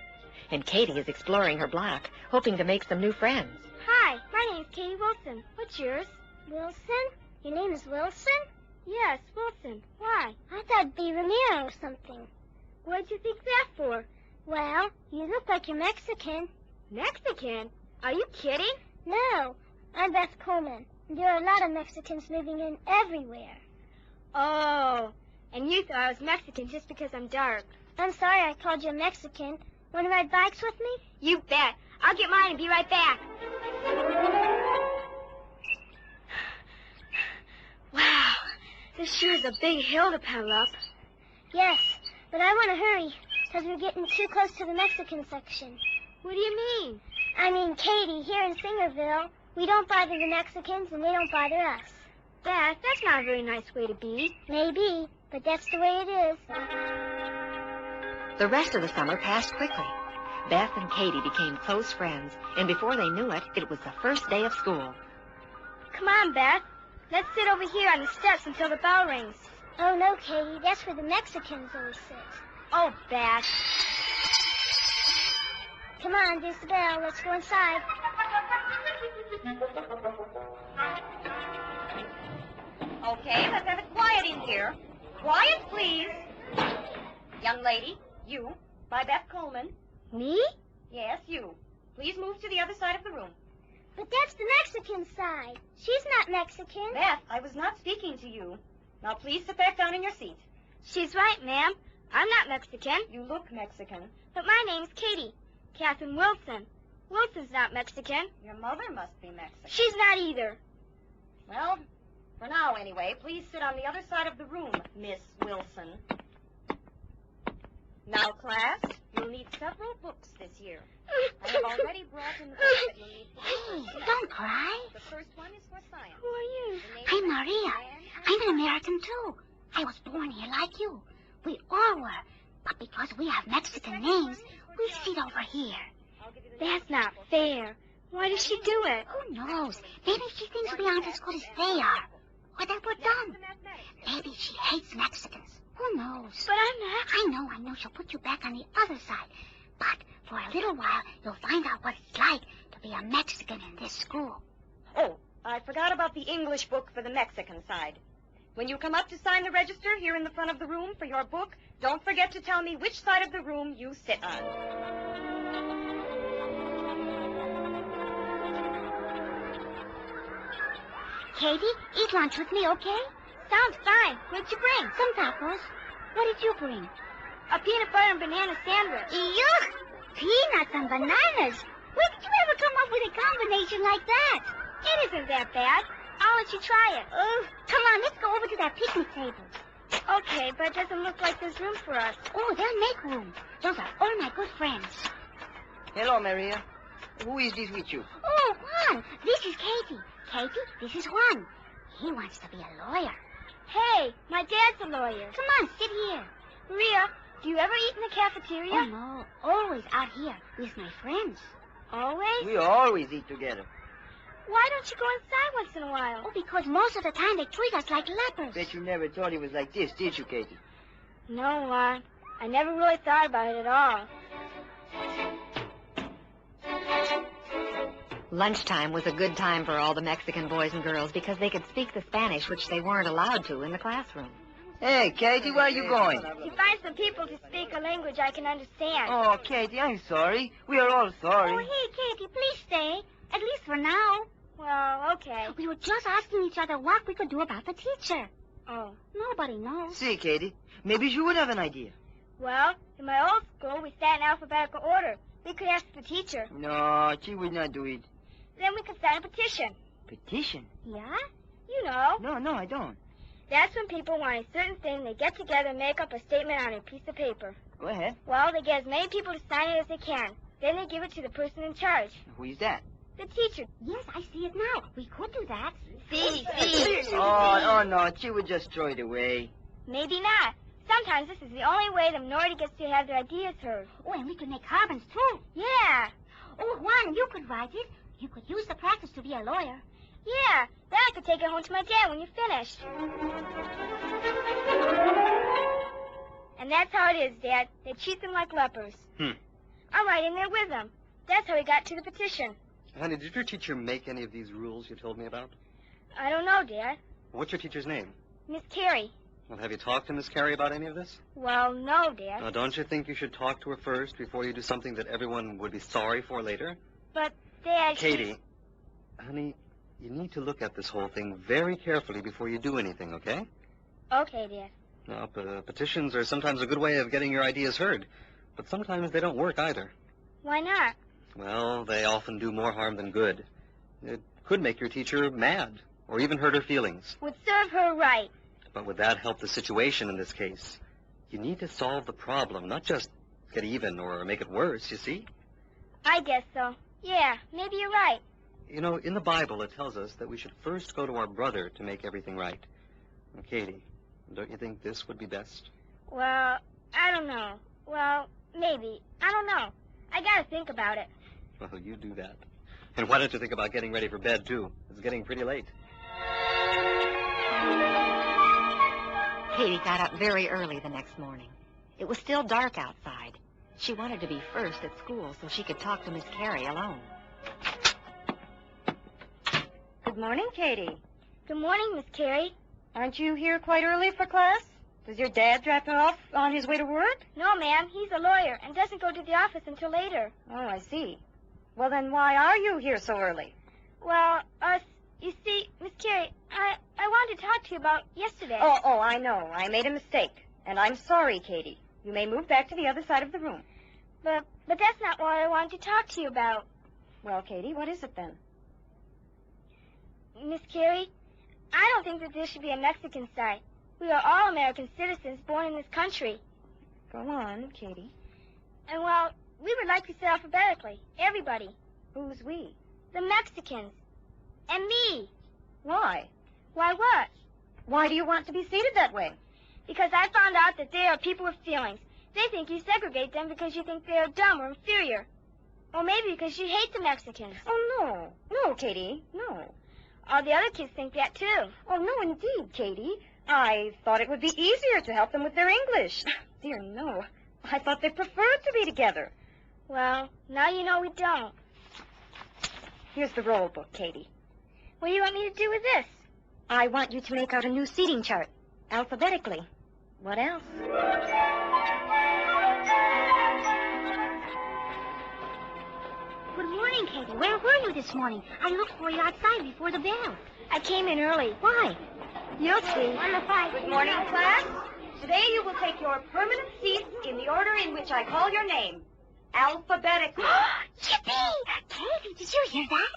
And Katie is exploring her block, hoping to make some new friends. Hi, my name's Katie Wilson. What's yours? Wilson? Your name is Wilson? Yes, Wilson. Why? I thought it'd be Ramiro or something. What'd you think that for? Well, you look like you're Mexican. Mexican? Are you kidding? No, I'm Beth Coleman. There are a lot of Mexicans moving in everywhere. Oh, and you thought I was Mexican just because I'm dark. I'm sorry I called you a Mexican. Want to ride bikes with me? You bet. I'll get mine and be right back. Wow, this sure is a big hill to pedal up. Yes, but I want to hurry, because we're getting too close to the Mexican section. What do you mean? I mean, Katie, here in Singerville, we don't bother the Mexicans and they don't bother us. Beth, that's not a very nice way to be. Maybe, but that's the way it is. The rest of the summer passed quickly. Beth and Katie became close friends, and before they knew it, it was the first day of school. Come on, Beth. Let's sit over here on the steps until the bell rings. Oh, no, Katie. That's where the Mexicans always sit. Oh, Beth. Come on, there's the bell. Let's go inside. Okay, let's have it quiet right in here. Quiet, please. Young lady, you, by Beth Coleman. Me? Yes, you. Please move to the other side of the room. But that's the Mexican side. She's not Mexican. Beth, I was not speaking to you. Now please sit back down in your seat. She's right, ma'am. I'm not Mexican. You look Mexican. But my name's Katie. Catherine Wilson. Wilson's not Mexican. Your mother must be Mexican. She's not either. Well, for now anyway, please sit on the other side of the room, Miss Wilson. Now, class, you'll need several books this year. I have already brought in the books that you'll need for the Hey, don't cry. The first one is for science. Who are you? I'm Maria. I'm an American, too. I was born here like you. We all were. But because we have Mexican names, we sit over here. That's not fair. Why does she do it? Who knows? Maybe she thinks we aren't as good as they are. Or that we're dumb. Maybe she hates Mexicans. Who knows? But I'm not. I know. She'll put you back on the other side. But for a little while, you'll find out what it's like to be a Mexican in this school. Oh, I forgot about the English book for the Mexican side. When you come up to sign the register here in the front of the room for your book, don't forget to tell me which side of the room you sit on. Katie, eat lunch with me, okay? Sounds fine. What'd you bring? Some tacos. What did you bring? A peanut butter and banana sandwich. Yuck! Peanuts and bananas? Where did you ever come up with a combination like that? It isn't that bad. I'll let you try it. Come on, let's go over to that picnic table. Okay, but it doesn't look like there's room for us. Oh, they'll make room. Those are all my good friends. Hello, Maria. Who is this with you? Oh, Juan, this is Katie. Katie, this is Juan. He wants to be a lawyer. Hey, my dad's a lawyer. Come on, sit here. Maria, do you ever eat in the cafeteria? Oh, no. Always out here with my friends. Always? We always eat together. Why don't you go inside once in a while? Oh, because most of the time they treat us like lepers. Bet you never thought it was like this, did you, Katie? No, Juan. I never really thought about it at all. Lunchtime was a good time for all the Mexican boys and girls because they could speak the Spanish, which they weren't allowed to in the classroom. Hey, Katie, where are you going? To find some people to speak a language I can understand. Oh, Katie, I'm sorry. We are all sorry. Oh, hey, Katie, please stay. At least for now. Well, okay. We were just asking each other what we could do about the teacher. Oh, nobody knows. See, Katie, maybe you would have an idea. Well, in my old school, we sat in alphabetical order. We could ask the teacher. No, she would not do it. Then we could sign a petition. Petition? Yeah? You know. No, I don't. That's when people want a certain thing, they get together and make up a statement on a piece of paper. Go ahead. Well, they get as many people to sign it as they can. Then they give it to the person in charge. Who is that? The teacher. Yes, I see it now. We could do that. See. Oh, no, she would just throw it away. Maybe not. Sometimes this is the only way the minority gets to have their ideas heard. Oh, and we could make carbons, too. Yeah. Oh, Juan, you could write it. You could use the practice to be a lawyer. Yeah. Then I could take it home to my dad when you're finished. And that's how it is, Dad. They treat them like lepers. I'm right in there with them. That's how we got to the petition. Honey, did your teacher make any of these rules you told me about? I don't know, Dad. What's your teacher's name? Miss Carey. Well, have you talked to Miss Carey about any of this? Well, no, Dad. Now, don't you think you should talk to her first before you do something that everyone would be sorry for later? But, Dad... Katie, honey, you need to look at this whole thing very carefully before you do anything, okay? Okay, Dad. Now, petitions are sometimes a good way of getting your ideas heard, but sometimes they don't work either. Why not? Well, they often do more harm than good. It could make your teacher mad, or even hurt her feelings. Would serve her right. But would that help the situation in this case? You need to solve the problem, not just get even or make it worse, you see? I guess so. Yeah, maybe you're right. You know, in the Bible it tells us that we should first go to our brother to make everything right. And Katie, don't you think this would be best? Well, I don't know. Well, maybe. I don't know. I gotta think about it. Well, you do that. And why don't you think about getting ready for bed, too? It's getting pretty late. Katie got up very early the next morning. It was still dark outside. She wanted to be first at school so she could talk to Miss Carey alone. Good morning, Katie. Good morning, Miss Carey. Aren't you here quite early for class? Does your dad drop off on his way to work? No, ma'am. He's a lawyer and doesn't go to the office until later. Oh, I see. Well, then why are you here so early? Well, you see, Miss Carey, I wanted to talk to you about yesterday. Oh, I know. I made a mistake. And I'm sorry, Katie. You may move back to the other side of the room. But that's not what I wanted to talk to you about. Well, Katie, what is it then? Miss Carey, I don't think that there should be a Mexican side. We are all American citizens born in this country. Go on, Katie. And, well, we would like to sit alphabetically. Everybody. Who's we? The Mexicans. And me. Why? Why what? Why do you want to be seated that way? Because I found out that they are people with feelings. They think you segregate them because you think they are dumb or inferior. Or maybe because you hate the Mexicans. Oh, no. No, Katie. No. All the other kids think that, too. Oh, no, indeed, Katie. I thought it would be easier to help them with their English. Dear, no. I thought they preferred to be together. Well, now you know we don't. Here's the roll book, Katie. What do you want me to do with this? I want you to make out a new seating chart, alphabetically. What else? Good morning, Katie. Where were you this morning? I looked for you outside before the bell. I came in early. Why? You'll see. Good morning, class. Today you will take your permanent seats in the order in which I call your name. Alphabetically. Yippee! Katie, did you hear that?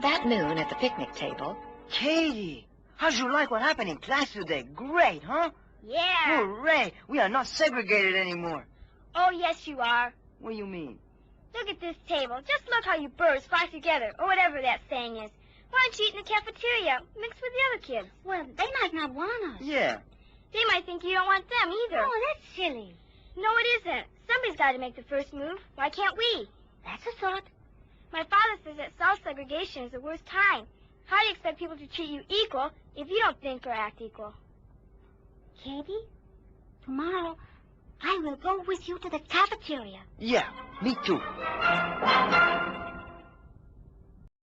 That noon at the picnic table. Katie, how'd you like what happened in class today? Great, huh? Yeah. Hooray! We are not segregated anymore. Oh, yes, you are. What do you mean? Look at this table. Just look how you birds flock together, or whatever that saying is. Why don't you eat in the cafeteria, mixed with the other kids? Well, they might not want us. Yeah. They might think you don't want them either. Oh, that's silly. No, it isn't. Somebody's got to make the first move. Why can't we? That's a thought. My father says that self-segregation is the worst kind. How do you expect people to treat you equal if you don't think or act equal? Katie, tomorrow I will go with you to the cafeteria. Yeah, me too.